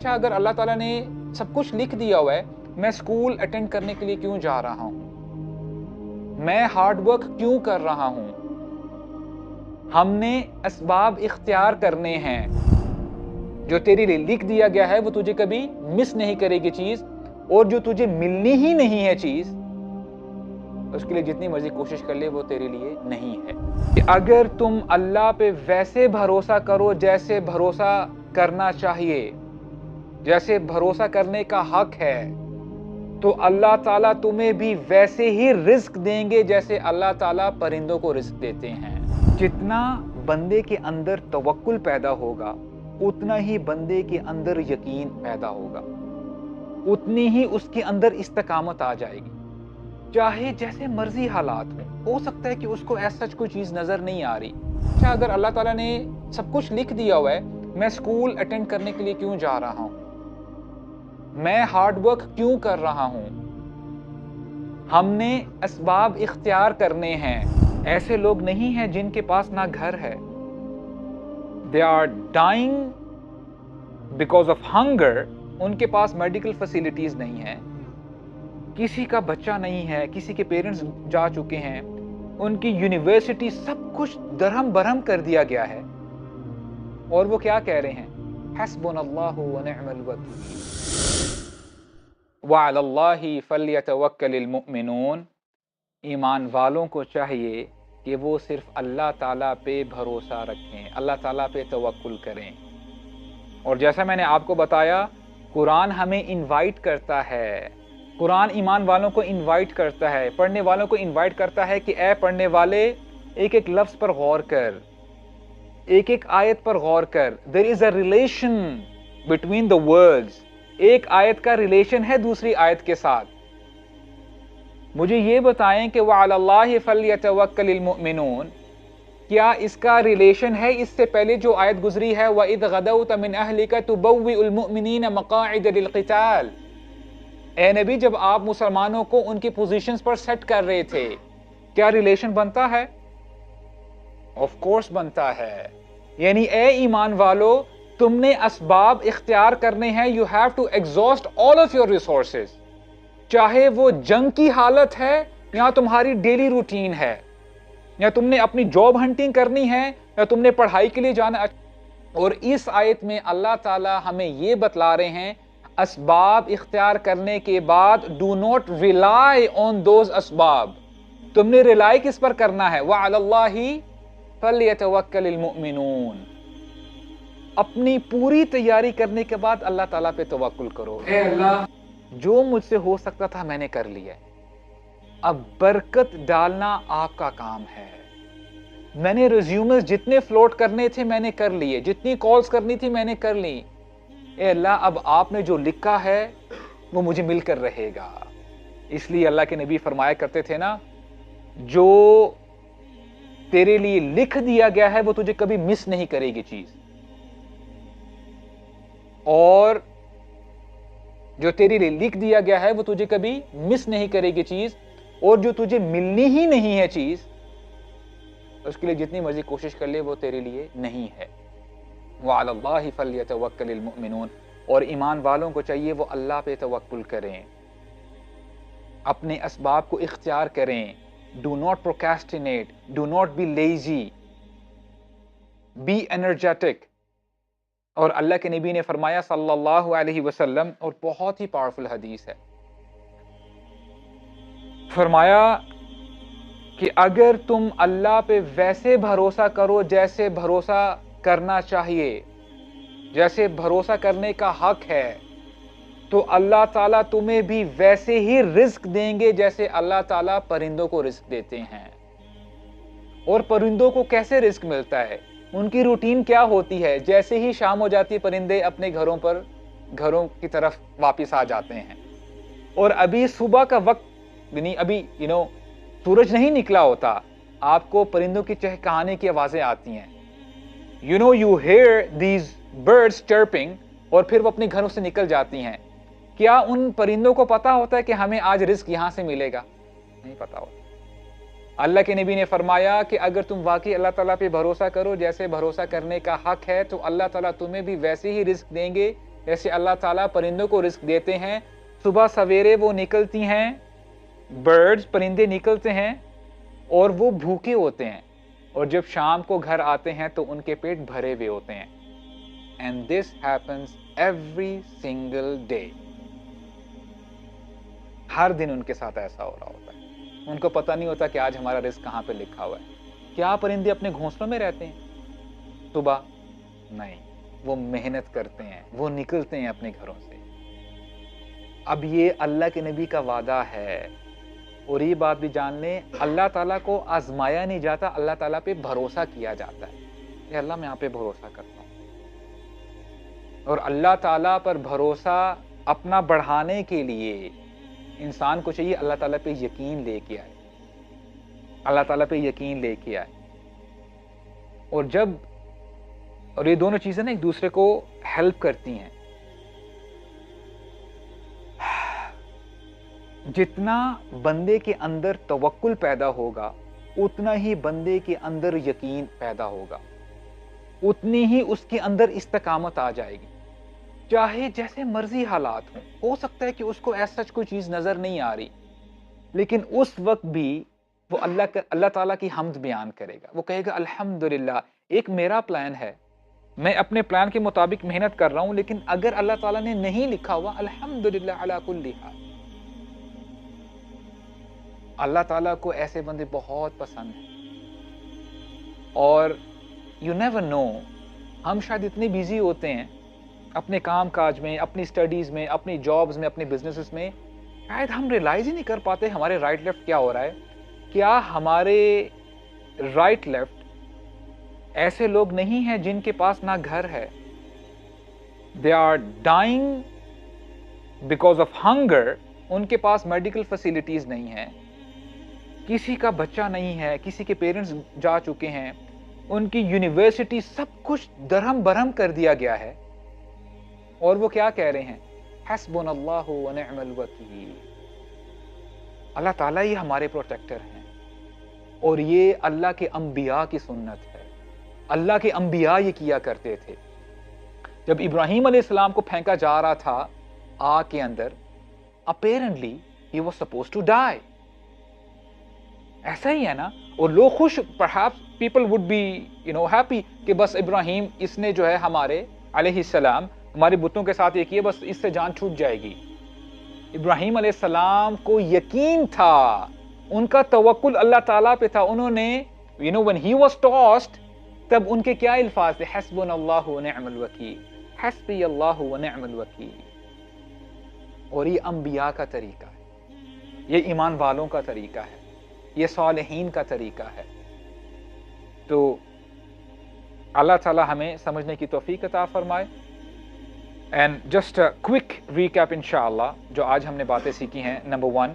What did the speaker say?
अच्छा, अगर अल्लाह ताला ने सब कुछ लिख दिया हुआ है, मैं स्कूल अटेंड करने के लिए क्यों जा रहा हूँ? मैं हार्ड वर्क क्यों कर रहा हूँ? हमने असबाब इख्तियार करने हैं। जो तेरे लिए लिख दिया गया है वो तुझे कभी मिस नहीं करेगी चीज, और जो तुझे मिलनी ही नहीं है चीज, उसके लिए जितनी मर्जी कोशिश कर ले वो तेरे लिए नहीं है। कि अगर तुम अल्लाह पे वैसे भरोसा करो जैसे भरोसा करना चाहिए, जैसे भरोसा करने का हक है, तो अल्लाह ताला तुम्हें भी वैसे ही रिस्क देंगे जैसे अल्लाह ताला परिंदों को रिस्क देते हैं। जितना बंदे के अंदर तवक्कुल पैदा होगा, उतना ही बंदे के अंदर यकीन पैदा होगा, उतनी ही उसके अंदर इस्तकामत आ जाएगी। चाहे जैसे मर्जी हालात हो सकता है कि उसको ऐसा कोई चीज नजर नहीं आ रही। अच्छा, अगर अल्लाह ताला ने सब कुछ लिख दिया हुआ है, मैं स्कूल अटेंड करने के लिए क्यों जा रहा हूं? मैं हार्ड वर्क क्यों कर रहा हूं? हमने असबाब इख्तियार करने हैं। ऐसे लोग नहीं हैं जिनके पास ना घर है। They are dying because of hunger. उनके पास मेडिकल फैसिलिटीज नहीं है, किसी का बच्चा नहीं है, किसी के पेरेंट्स जा चुके हैं, उनकी यूनिवर्सिटी सब कुछ दरहम बरहम कर दिया गया है, और वो क्या कह रहे हैं? हस्बुनल्लाहु व निअमल वकील व अलल्लाहि फल्यतवक्कलिल मुमिनून। ईमान वालों को चाहिए कि वो सिर्फ अल्लाह ताला पे भरोसा रखें, अल्लाह ताला पे तवक्कुल करें। और जैसा मैंने आपको बताया, कुरान हमें इनवाइट करता है, कुरान ईमान वालों को इनवाइट करता है, पढ़ने वालों को इनवाइट करता है कि ऐ पढ़ने वाले, एक एक लफ्ज पर गौर कर, एक एक आयत पर गौर कर। There is a relation between the words. एक आयत का रिलेशन है दूसरी आयत के साथ। मुझे ये बताएं कि वअलल्लाहि फल्यतवक्कलिल मुमिनून, क्या इसका रिलेशन है इससे पहले जो आयत गुजरी है, वइद गदौत मिन अहलिका तुबव्विउल मुमिनीन मकाइद लिलकिताल। ए नबी, जब आप मुसलमानों को उनकी पोजीशंस पर सेट कर रहे थे, क्या रिलेशन बनता है? ऑफ कोर्स बनता है। यानी ए ईमान वालो, तुमने असबाब इख्तियार करने हैं। You have to exhaust all of your resources, चाहे वो जंग की हालत है या तुम्हारी डेली रूटीन है, या तुमने अपनी जॉब हंटिंग करनी है, या तुमने पढ़ाई के लिए जाना। और इस आयत में अल्लाह ताला हमें ये बतला रहे हैं, असबाब इख्तियार करने के बाद do not rely on those असबाब। तुमने रिलाई किस पर करना है? व अलल्लाहि फल्यतवक्कलिल मुमिनून। अपनी पूरी तैयारी करने के बाद अल्लाह ताला पे तवक्कुल करो। ए अल्लाह, जो मुझसे हो सकता था मैंने कर लिया, अब बरकत डालना आपका काम है। मैंने रिज्यूमेस जितने फ्लोट करने थे मैंने कर लिए, जितनी कॉल्स करनी थी मैंने कर ली। ए अल्लाह, अब आपने जो लिखा है वो मुझे मिलकर रहेगा। इसलिए अल्लाह के नबी फरमाया करते थे ना, जो तेरे लिए लिख दिया गया है वो तुझे कभी मिस नहीं करेगी चीज, और जो तेरे लिए लिख दिया गया है वो तुझे कभी मिस नहीं करेगी चीज, और जो तुझे मिलनी ही नहीं है चीज, उसके लिए जितनी मर्जी कोशिश कर ले वो तेरे लिए नहीं है। वअलल्लाहि फल्यतवक्कलिल मुमिनून। और ईमान वालों को चाहिए वो अल्लाह पे तवक्कुल करें, अपने असबाब को इख्तियार करें। Do not procrastinate, do not be lazy, be energetic. और अल्लाह के नबी ने फरमाया सल्लल्लाहु अलैहि वसल्लम, और बहुत ही पावरफुल हदीस है, फरमाया कि अगर तुम अल्लाह पे वैसे भरोसा करो जैसे भरोसा करना चाहिए, जैसे भरोसा करने का हक है, तो अल्लाह ताला तुम्हें भी वैसे ही रिस्क देंगे जैसे अल्लाह ताला परिंदों को रिस्क देते हैं। और परिंदों को कैसे रिस्क मिलता है? उनकी रूटीन क्या होती है? जैसे ही शाम हो जाती है, परिंदे अपने घरों की तरफ वापस आ जाते हैं। और अभी सुबह का वक्त, यानी अभी सूरज नहीं निकला होता, आपको परिंदों की चहचहाने की आवाजें आती हैं। You hear these birds chirping, और फिर वो अपने घरों से निकल जाती हैं। क्या उन परिंदों को पता होता है कि हमें आज रिस्क यहां से मिलेगा? नहीं पता होता। अल्लाह के नबी ने फरमाया कि अगर तुम वाकई अल्लाह ताला पे भरोसा करो जैसे भरोसा करने का हक है, तो अल्लाह ताला तुम्हें भी वैसे ही रिस्क देंगे جیسے اللہ تعالیٰ پرندوں کو رزق دیتے ہیں، صبح سویرے وہ نکلتی ہیں، برڈز پرندے نکلتے ہیں اور وہ بھوکے ہوتے ہیں، اور جب شام کو گھر آتے ہیں تو ان کے پیٹ بھرے ہوئے ہوتے ہیں. And this happens every single day. ہر دن ان کے ساتھ ایسا ہو رہا ہوتا ہے. ان کو پتہ نہیں ہوتا کہ آج ہمارا رزق کہاں پہ لکھا ہوا ہے. کیا پرندے اپنے گھونسلوں میں رہتے ہیں صبح؟ نہیں، وہ محنت کرتے ہیں، وہ نکلتے ہیں اپنے گھروں سے. اب یہ اللہ کے نبی کا وعدہ ہے. اور یہ بات بھی جان لیں، اللہ تعالیٰ کو آزمایا نہیں جاتا، اللہ تعالیٰ پہ بھروسہ کیا جاتا ہے کہ اللہ میں آپ پہ بھروسہ کرتا ہوں. اور اللہ تعالیٰ پر بھروسہ اپنا بڑھانے کے لیے انسان کو چاہیے اللہ تعالیٰ پہ یقین لے کے آئے، اللہ تعالیٰ پہ یقین لے کے آئے. اور یہ دونوں چیزیں نا ایک دوسرے کو ہیلپ کرتی ہیں. جتنا بندے کے اندر توکل پیدا ہوگا اتنا ہی بندے کے اندر یقین پیدا ہوگا، اتنی ہی اس کے اندر استقامت آ جائے گی. چاہے جیسے مرضی حالات ہوں، ہو سکتا ہے کہ اس کو ایسا کوئی چیز نظر نہیں آ رہی، لیکن اس وقت بھی وہ اللہ تعالیٰ کی حمد بیان کرے گا. وہ کہے گا الحمدللہ، ایک میرا پلان ہے، میں اپنے پلان کے مطابق محنت کر رہا ہوں، لیکن اگر اللہ تعالیٰ نے نہیں لکھا ہوا، الحمدللہ علی کل حال. اللہ تعالیٰ کو ایسے بندے بہت پسند ہیں. اور یو نیور نو، ہم شاید اتنے بیزی ہوتے ہیں اپنے کام کاج میں، اپنی سٹڈیز میں، اپنی جابز میں، اپنے بزنسز میں، شاید ہم ریلائز ہی نہیں کر پاتے ہمارے رائٹ لیفٹ کیا ہو رہا ہے. کیا ہمارے رائٹ لیفٹ ایسے لوگ نہیں ہیں جن کے پاس نہ گھر ہے؟ They are dying because of hunger. ان کے پاس میڈیکل فیسلٹیز نہیں ہیں، کسی کا بچہ نہیں ہے، کسی کے پیرنٹس جا چکے ہیں، ان کی یونیورسٹی سب کچھ درہم برہم کر دیا گیا ہے، اور وہ کیا کہہ رہے ہیں؟ حسبنا اللہ ونعم الوکیل. اللہ تعالیٰ ہی ہمارے پروٹیکٹر ہیں. اور یہ اللہ کے انبیاء کی سنت ہے. اللہ کے انبیاء یہ کیا کرتے تھے. جب ابراہیم علیہ السلام کو پھینکا جا رہا تھا آگ کے اندر، apparently he was supposed to die. ایسا ہی ہے نا. اور لوگ خوش، perhaps people would be happy کہ بس ابراہیم، اس نے جو ہے ہمارے علیہ السلام ہمارے بتوں کے ساتھ یہ کیا، بس اس سے جان چھوٹ جائے گی. ابراہیم علیہ السلام کو یقین تھا، ان کا توکل اللہ تعالیٰ پہ تھا. انہوں نے when he was tossed، تب ان کے کیا الفاظ تھے؟ حسبنا اللہ ونعم الوکیل، حسبی اللہ ونعم الوکیل. اور یہ انبیاء کا طریقہ ہے، یہ ایمان والوں کا طریقہ ہے، یہ صالحین کا طریقہ ہے. تو اللہ تعالیٰ ہمیں سمجھنے کی توفیق عطا فرمائے. اینڈ جسٹ کوئک ریکیپ انشاءاللہ جو آج ہم نے باتیں سیکھی ہیں. نمبر 1،